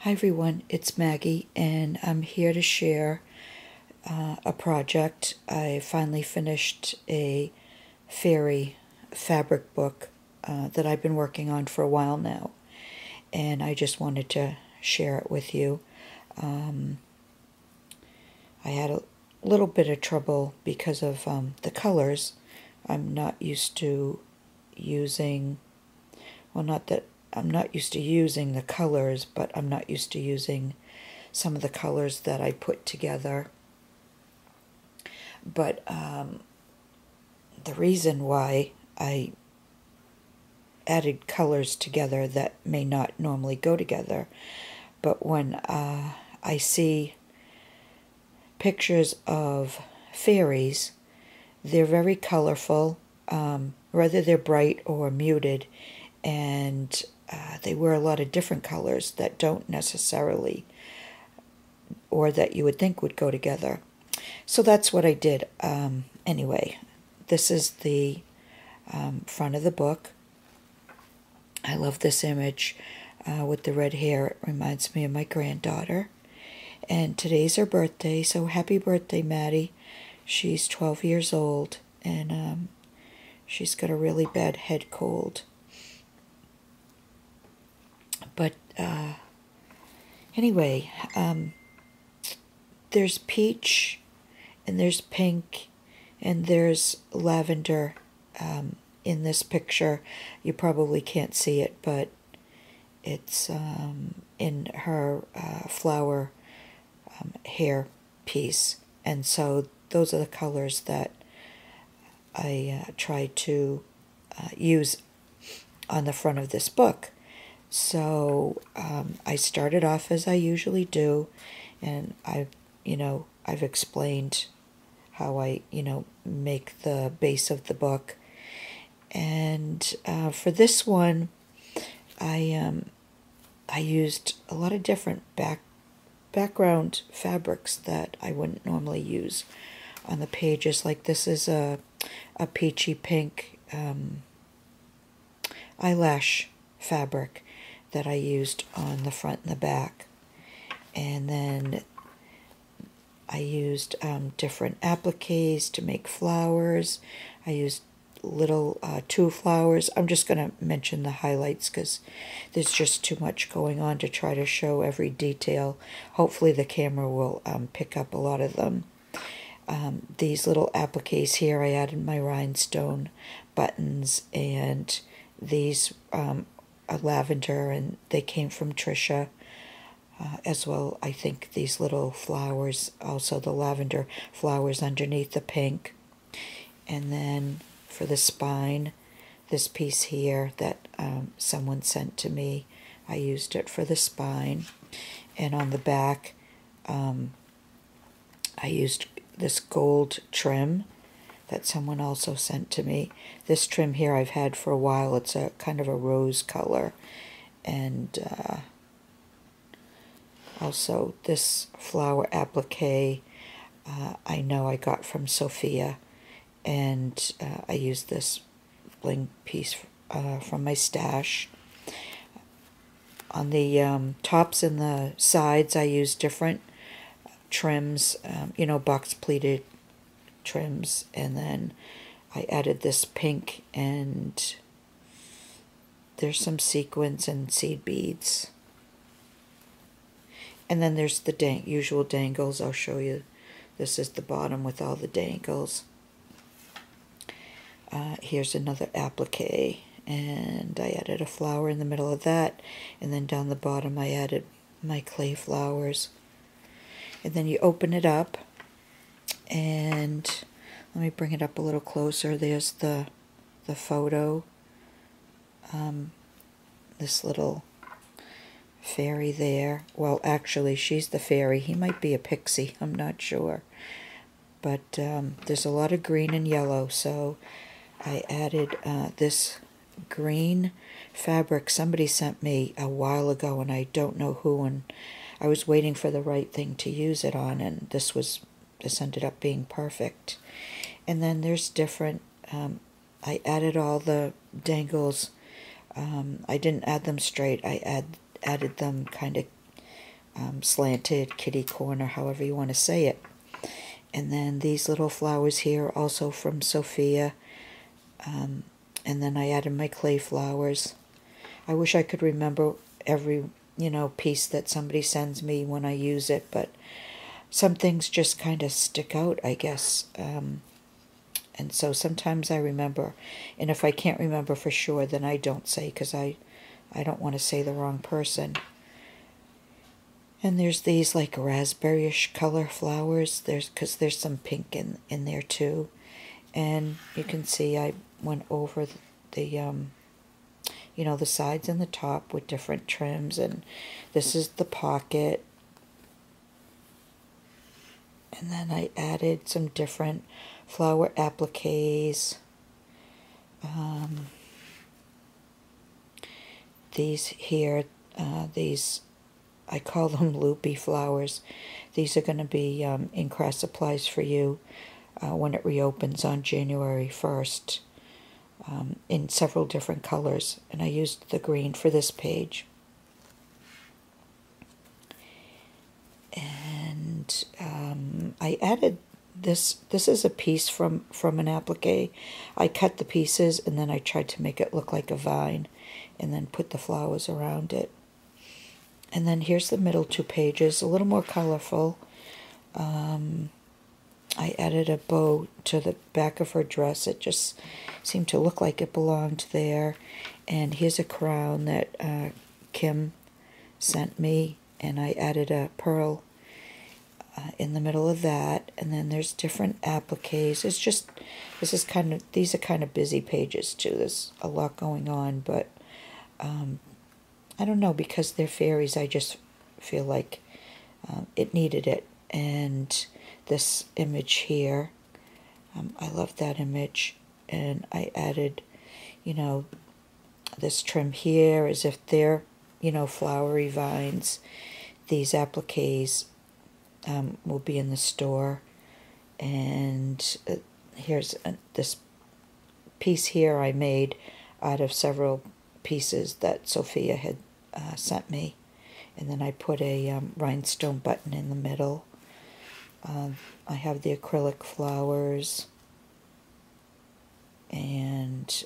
Hi everyone, it's Maggie, and I'm here to share a project. I finally finished a fairy fabric book that I've been working on for a while now, and I just wanted to share it with you. I had a little bit of trouble because of the colors. I'm not used to using, well, not that I'm not used to using the colors, but I'm not used to using some of the colors that I put together. But the reason why I added colors together that may not normally go together, but when I see pictures of fairies, they're very colorful, whether they're bright or muted, and they wear a lot of different colors that don't necessarily, or that you would think would go together. So that's what I did. Anyway, this is the front of the book. I love this image with the red hair. It reminds me of my granddaughter. And today's her birthday, so happy birthday, Maddie. She's 12 years old, and she's got a really bad head cold. But anyway, there's peach, and there's pink, and there's lavender in this picture. You probably can't see it, but it's in her flower hair piece. And so those are the colors that I tried to use on the front of this book. So I started off as I usually do, and I've explained how I make the base of the book. And for this one, I used a lot of different background fabrics that I wouldn't normally use on the pages. Like this is a peachy pink eyelash fabric that I used on the front and the back. And then I used different appliques to make flowers. I used little two flowers. I'm just going to mention the highlights because there's just too much going on to try to show every detail. Hopefully the camera will pick up a lot of them. These little appliques here, I added my rhinestone buttons, and these are lavender, and they came from Trisha. As well, I think these little flowers, also the lavender flowers underneath the pink. And then for the spine, this piece here that someone sent to me, I used it for the spine. And on the back, I used this gold trim that someone also sent to me. This trim here I've had for a while. It's a kind of a rose color. And also this flower applique I know I got from Sophia. And I used this bling piece from my stash. On the tops and the sides, I used different trims, box pleated trims. And then I added this pink, and there's some sequins and seed beads. And then there's the usual dangles. I'll show you. This is the bottom with all the dangles. Here's another applique, and I added a flower in the middle of that, and then down the bottom I added my clay flowers. And then you open it up, and let me bring it up a little closer. There's the photo. This little fairy there. Well, actually, she's the fairy. He might be a pixie. I'm not sure. But there's a lot of green and yellow, so I added this green fabric somebody sent me a while ago, and I don't know who, and I was waiting for the right thing to use it on, and this ended up being perfect. And then there's different, I added all the dangles. I didn't add them straight. I added them kind of slanted kitty corner, however you want to say it. And then these little flowers here, also from Sophia. And then I added my clay flowers. I wish I could remember every, piece that somebody sends me when I use it, but some things just kind of stick out, I guess. And so sometimes I remember, and if I can't remember for sure, then I don't say, because I don't want to say the wrong person. And there's these like raspberry-ish color flowers. Because there's some pink in there too. And you can see I went over the the sides and the top with different trims. And this is the pocket. And then I added some different flower appliques. These here, these, I call them loopy flowers. These are going to be in craft supplies for you when it reopens on January 1st in several different colors. And I used the green for this page. And I added this. This is a piece from an applique. I cut the pieces and then I tried to make it look like a vine and then put the flowers around it. And then here's the middle 2 pages, a little more colorful. I added a bow to the back of her dress. It just seemed to look like it belonged there. And here's a crown that Kim sent me, and I added a pearl in the middle of that. And then there's different appliques. These are kind of busy pages too. There's a lot going on, but I don't know, because they're fairies, I just feel like it needed it. And this image here, I love that image. And I added, this trim here as if they're, flowery vines. These appliques will be in the store. And here's this piece here I made out of several pieces that Sophia had sent me. And then I put a rhinestone button in the middle. I have the acrylic flowers and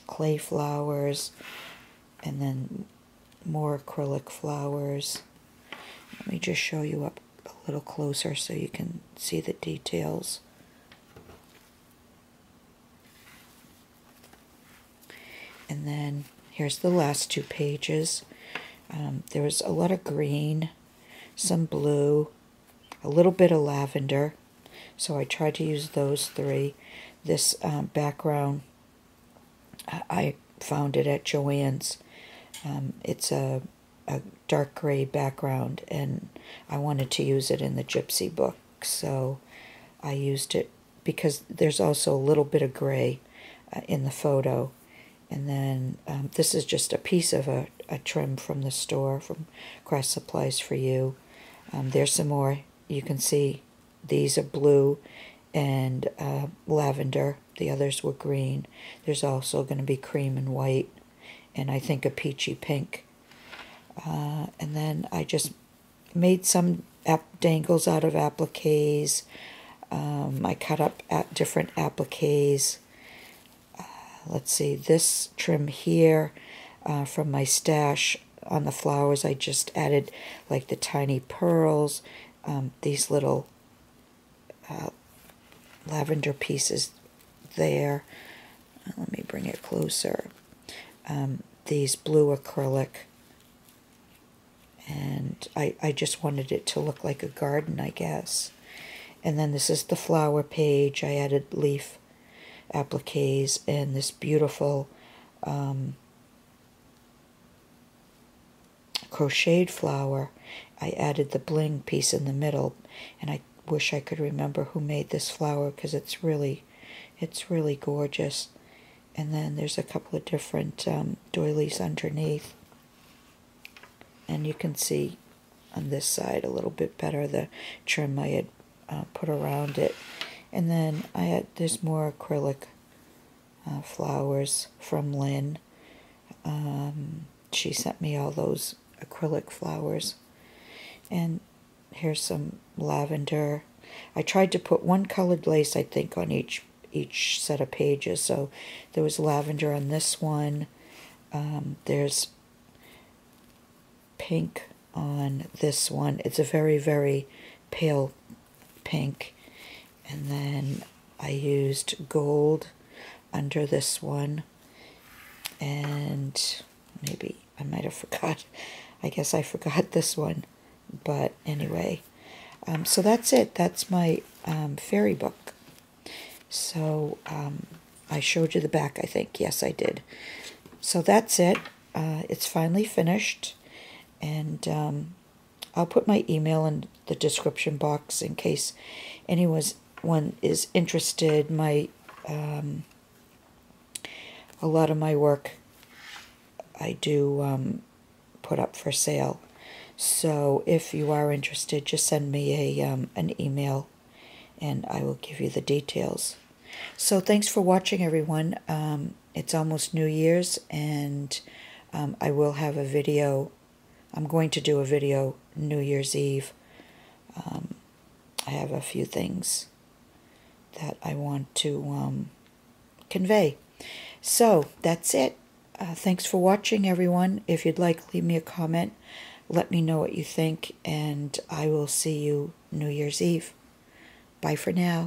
clay flowers, and then more acrylic flowers. Let me just show you up a little closer so you can see the details. And then here's the last 2 pages. There was a lot of green, some blue, a little bit of lavender. So I tried to use those 3. This background, I found it at Joann's. It's a dark gray background, and I wanted to use it in the Gypsy book. So I used it because there's also a little bit of gray in the photo. And then this is just a piece of a trim from the store, from Craft Supplies for You. There's some more. You can see these are blue and lavender. The others were green. There's also going to be cream and white, and I think a peachy pink. And then I just made some dangles out of appliques. I cut up different appliques. Let's see, this trim here from my stash on the flowers, I just added like the tiny pearls, these little lavender pieces there. Let me bring it closer. These blue acrylic. And I just wanted it to look like a garden, I guess. And then this is the flower page. I added leaf appliques and this beautiful crocheted flower. I added the bling piece in the middle, and I wish I could remember who made this flower because it's really gorgeous. And then there's a couple of different doilies underneath, and you can see on this side a little bit better the trim I had put around it. And then there's more acrylic flowers from Lynn. She sent me all those acrylic flowers. And here's some lavender. I tried to put one colored lace, I think, on each set of pages. So there was lavender on this one. There's pink on this one. It's a very, very pale pink. And then I used gold under this one. And maybe I might have forgot. I guess I forgot this one. But anyway, so that's it. That's my fairy book. So I showed you the back, I think. Yes, I did. So that's it. It's finally finished. And I'll put my email in the description box in case anyone is interested. A lot of my work I do put up for sale. So if you are interested, just send me an email and I will give you the details. So thanks for watching, everyone. It's almost New Year's, and I will have a video. I'm going to do a video New Year's Eve. I have a few things that I want to convey. So that's it. Thanks for watching, everyone. If you'd like, leave me a comment. Let me know what you think, and I will see you New Year's Eve. Bye for now.